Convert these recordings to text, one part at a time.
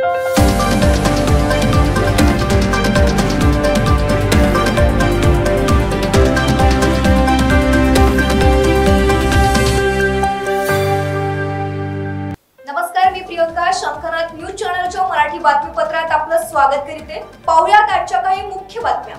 नमस्कार, मी प्रियंका. शंखनाथ न्यूज चॅनलच्या मराठी बातमीपत्रात आपलं स्वागत करते. पाहुयात आजच्या काही मुख्य बातम्या.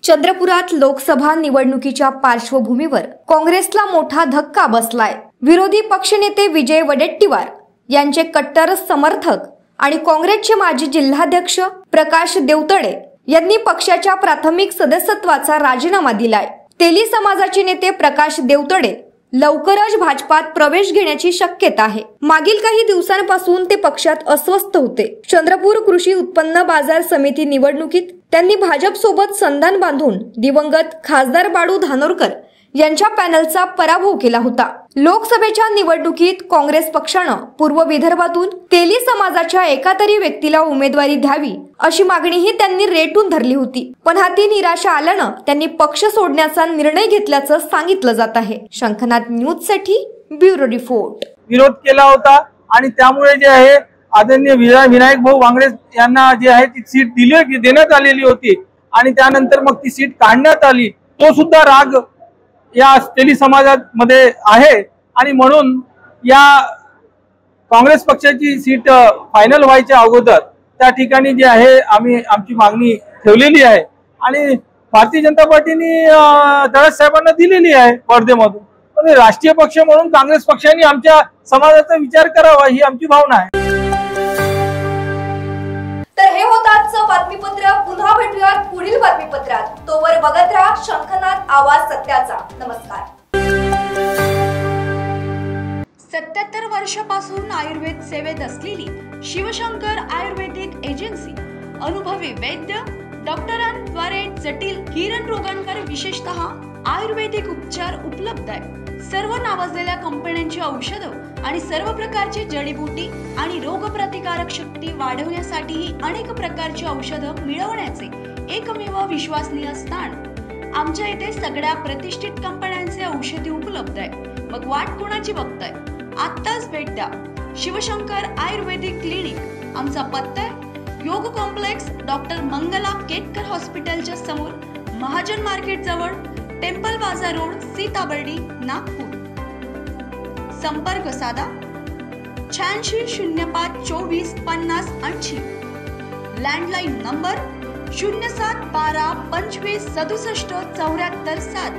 चंद्रपुरात लोकसभा निवडणुकीच्या पार्श्वभूमीवर काँग्रेसला मोठा धक्का बसलाय. विरोधी पक्षनेते विजय वडेट्टीवार यांचे कट्टर समर्थक आणि काँग्रेसचे माजी जिल्हाध्यक्ष प्रकाश देवतळे यांनी पक्षाच्या प्राथमिक सदस्यत्वाचा राजीनामा दिलाय. तेली समाजाचे नेते प्रकाश देवतळे लवकरच भाजपात प्रवेश घेण्याची शक्यता आहे. मागील काही दिवसांपासून ते पक्षात अस्वस्थ होते. चंद्रपूर कृषी उत्पन्न बाजार समिती निवडणुकीत त्यांनी भाजप सोबत संधान बांधून दिवंगत खासदार बाळू धानोरकर यांच्या पॅनलचा पराभव केला होता. लोकसभेच्या निवडणुकीत काँग्रेस पक्षानं पूर्व विदर्भातून तेली समाजाच्या एका तरी व्यक्तीला उमेदवारी द्यावी अशी मागणीही त्यांनी रेटून धरली होती. पण हाती निराशा आल्यानं त्यांनी पक्ष सोडण्याचा निर्णय घेतल्याचं सांगितलं जात आहे. शंखनाथ न्यूज साठी ब्युरो रिपोर्ट. विरोध केला होता आणि त्यामुळे जे आहे आदरणीय विनायक भाऊ वांगडे यांना जे आहे ती सीट देण्यात आलेली होती आणि त्यानंतर मग ती सीट काढण्यात आली. तो सुद्धा राग या तेली समाजामध्ये आहे आणि म्हणून या काँग्रेस पक्षाची सीट फायनल व्हायच्या अगोदर त्या ठिकाणी जे आहे आम्ही आमची मागणी ठेवलेली आहे आणि भारतीय जनता पार्टीने तळस साहेबांना दिलेली आहे वर्धेमधून. पण राष्ट्रीय पक्ष म्हणून काँग्रेस पक्षाने आमच्या समाजाचा विचार करावा ही आमची भावना आहे. तर हे होतं आजचं बातमीपत्र. पुन्हा भेटूयात पुढील बातमीपत्रात. तोवर बघत राहा शंखनाथ आवाज सत्याचा. नमस्कार. 77 वर्षापासून आयुर्वेद सेवेत असलेली शिवशंकर आयुर्वेदिक एजन्सी अनुभवी वैद्य डॉक्टरांद्वारे जटिल किरण रोगांवर विशेषतः आयुर्वेदिक उपचार उपलब्ध आहे. सर्व नावाजलेल्या कंपन्यांची औषधं आणि सर्व प्रकारची जडीबुटी आणि रोगप्रतिकारक शक्ती वाढवण्यासाठीही अनेक प्रकारची औषधं मिळवण्याचे एकमेव विश्वसनीय स्थान. आमच्या इथे सगळ्या प्रतिष्ठित कंपन्यांचे औषधी उपलब्ध आहे. मग वाट कोणाची बघताय? आत्ताच भेट द्या शिवशंकर आयुर्वेदिक क्लिनिक. आमचा पत्ता आहे योग कॉम्प्लेक्स डॉक्टर मंगला केतकर हॉस्पिटलच्या समोर, महाजन मार्केट जवळ, टेम्पल बाजार रोड, सीताबर्डी, नागपूर. संपर्क साधा 86 05 24 50 80. Landline number 07 12 25 67 74 7.